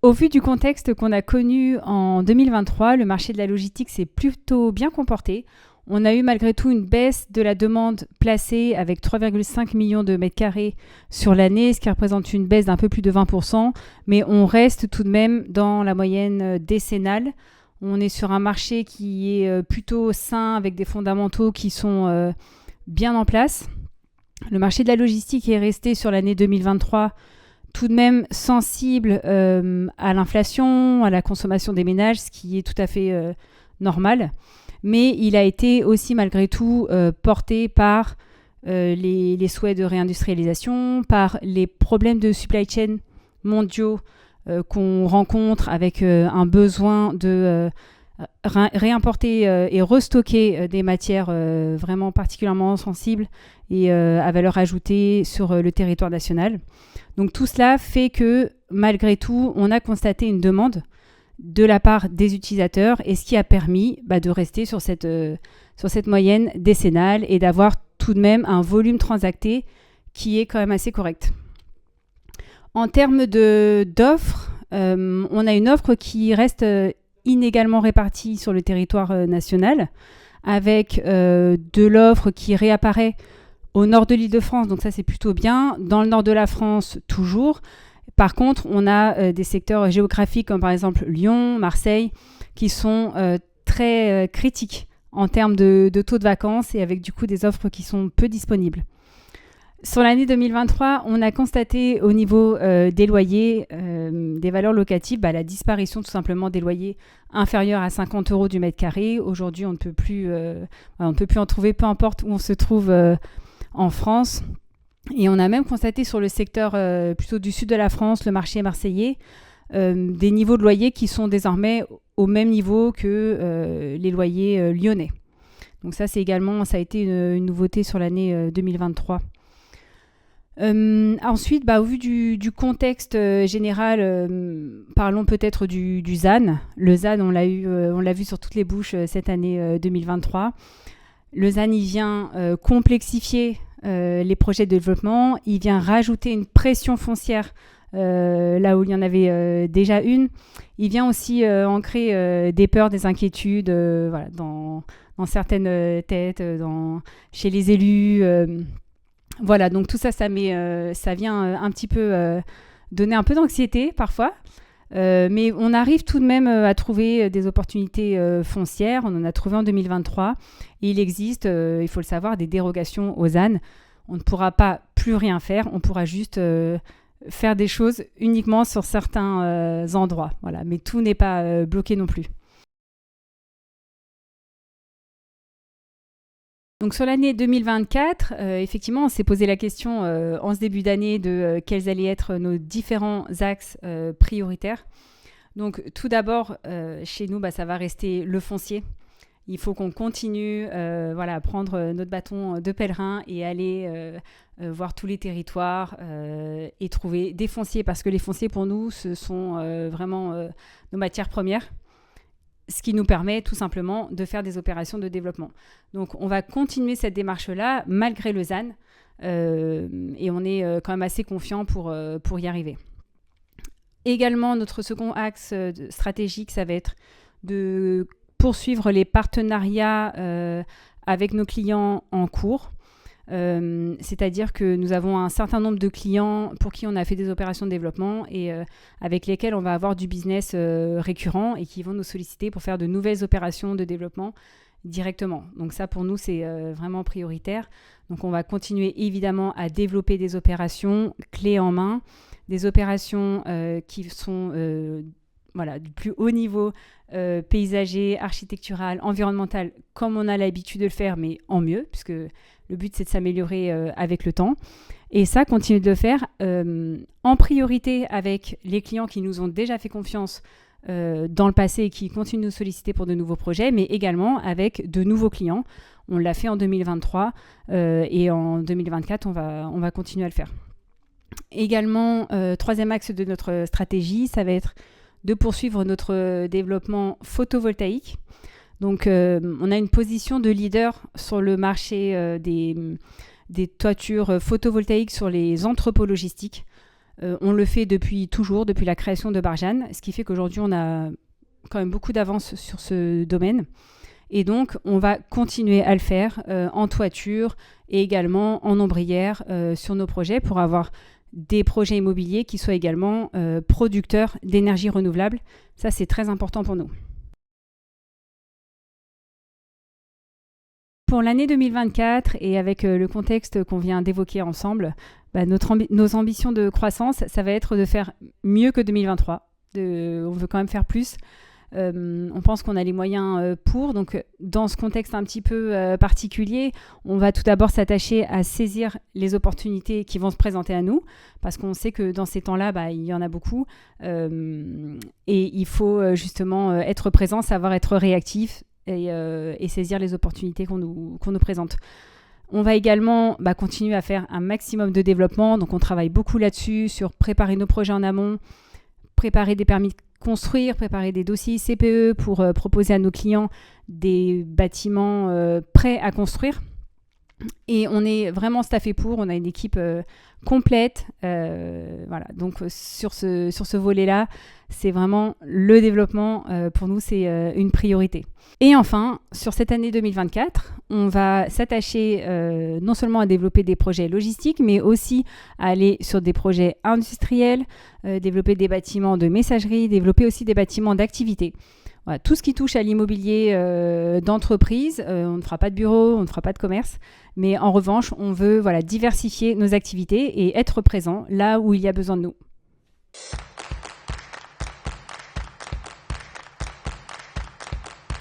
Au vu du contexte qu'on a connu en 2023, le marché de la logistique s'est plutôt bien comporté. On a eu malgré tout une baisse de la demande placée avec 3,5 millions de mètres carrés sur l'année, ce qui représente une baisse d'un peu plus de 20%, mais on reste tout de même dans la moyenne décennale. On est sur un marché qui est plutôt sain avec des fondamentaux qui sont bien en place. Le marché de la logistique est resté sur l'année 2023 tout de même sensible à l'inflation, à la consommation des ménages, ce qui est tout à fait normal. Mais il a été aussi malgré tout porté par les souhaits de réindustrialisation, par les problèmes de supply chain mondiaux qu'on rencontre avec un besoin de réimporter et restocker des matières vraiment particulièrement sensibles et à valeur ajoutée sur le territoire national. Donc tout cela fait que malgré tout, on a constaté une demande de la part des utilisateurs et ce qui a permis de rester sur cette moyenne décennale et d'avoir tout de même un volume transacté qui est quand même assez correct. En termes d'offres, on a une offre qui reste inégalement répartie sur le territoire national, avec de l'offre qui réapparaît au nord de l'Île-de-France, donc ça c'est plutôt bien. Dans le nord de la France, toujours. Par contre, on a des secteurs géographiques comme par exemple Lyon, Marseille, qui sont très critiques en termes de taux de vacances et avec du coup des offres qui sont peu disponibles. Sur l'année 2023, on a constaté au niveau des loyers, des valeurs locatives, la disparition tout simplement des loyers inférieurs à 50 € du mètre carré. Aujourd'hui, on ne peut plus en trouver, peu importe où on se trouve en France. Et on a même constaté sur le secteur plutôt du sud de la France, le marché marseillais, des niveaux de loyers qui sont désormais au même niveau que les loyers lyonnais. Donc ça, ça a été une nouveauté sur l'année 2023. Ensuite, au vu du contexte général, parlons peut-être du ZAN. Le ZAN, on l'a vu sur toutes les bouches cette année 2023. Le ZAN, il vient complexifier les projets de développement. Il vient rajouter une pression foncière là où il y en avait déjà une. Il vient aussi ancrer des peurs, des inquiétudes dans certaines têtes, chez les élus. Voilà, donc tout ça, ça vient un petit peu donner un peu d'anxiété parfois. Mais on arrive tout de même à trouver des opportunités foncières. On en a trouvé en 2023. Et il existe, il faut le savoir, des dérogations aux ZAN. On ne pourra pas plus rien faire. On pourra juste faire des choses uniquement sur certains endroits. Voilà. Mais tout n'est pas bloqué non plus. Donc sur l'année 2024, effectivement, on s'est posé la question en ce début d'année de quels allaient être nos différents axes prioritaires. Donc tout d'abord, chez nous, ça va rester le foncier. Il faut qu'on continue à prendre notre bâton de pèlerin et aller voir tous les territoires et trouver des fonciers, parce que les fonciers, pour nous, ce sont vraiment nos matières premières, ce qui nous permet tout simplement de faire des opérations de développement. Donc on va continuer cette démarche-là malgré le ZAN et on est quand même assez confiant pour y arriver. Également, notre second axe stratégique, ça va être de poursuivre les partenariats avec nos clients en cours. C'est-à-dire que nous avons un certain nombre de clients pour qui on a fait des opérations de développement et avec lesquels on va avoir du business récurrent et qui vont nous solliciter pour faire de nouvelles opérations de développement directement. Donc ça, pour nous, c'est vraiment prioritaire. Donc on va continuer évidemment à développer des opérations clés en main, des opérations qui sont du plus haut niveau paysager, architectural, environnemental, comme on a l'habitude de le faire, mais en mieux, puisque le but, c'est de s'améliorer avec le temps. Et ça, continuer de le faire en priorité avec les clients qui nous ont déjà fait confiance dans le passé et qui continuent de nous solliciter pour de nouveaux projets, mais également avec de nouveaux clients. On l'a fait en 2023 et en 2024, on va continuer à le faire. Également, troisième axe de notre stratégie, ça va être de poursuivre notre développement photovoltaïque. Donc, on a une position de leader sur le marché des toitures photovoltaïques sur les entrepôts logistiques. On le fait depuis toujours, depuis la création de Barjane, ce qui fait qu'aujourd'hui, on a quand même beaucoup d'avance sur ce domaine. Et donc, on va continuer à le faire en toiture et également en ombrière sur nos projets pour avoir des projets immobiliers qui soient également producteurs d'énergie renouvelable. Ça, c'est très important pour nous. Pour l'année 2024 et avec le contexte qu'on vient d'évoquer ensemble, nos ambitions de croissance, ça va être de faire mieux que 2023. On veut quand même faire plus. On pense qu'on a les moyens pour. Donc, dans ce contexte un petit peu particulier, on va tout d'abord s'attacher à saisir les opportunités qui vont se présenter à nous, parce qu'on sait que dans ces temps-là, il y en a beaucoup. Et il faut justement être présent, savoir être réactif et saisir les opportunités qu'on nous présente. On va également continuer à faire un maximum de développement. Donc, on travaille beaucoup là-dessus, sur préparer nos projets en amont, préparer des permis de construire, préparer des dossiers CPE pour proposer à nos clients des bâtiments prêts à construire. Et on est vraiment staffé pour, on a une équipe complète. Voilà. Donc sur ce volet-là, c'est vraiment le développement, pour nous, c'est une priorité. Et enfin, sur cette année 2024, on va s'attacher non seulement à développer des projets logistiques, mais aussi à aller sur des projets industriels, développer des bâtiments de messagerie, développer aussi des bâtiments d'activité. Voilà, tout ce qui touche à l'immobilier d'entreprise, on ne fera pas de bureau, on ne fera pas de commerce, mais en revanche, on veut diversifier nos activités et être présent là où il y a besoin de nous.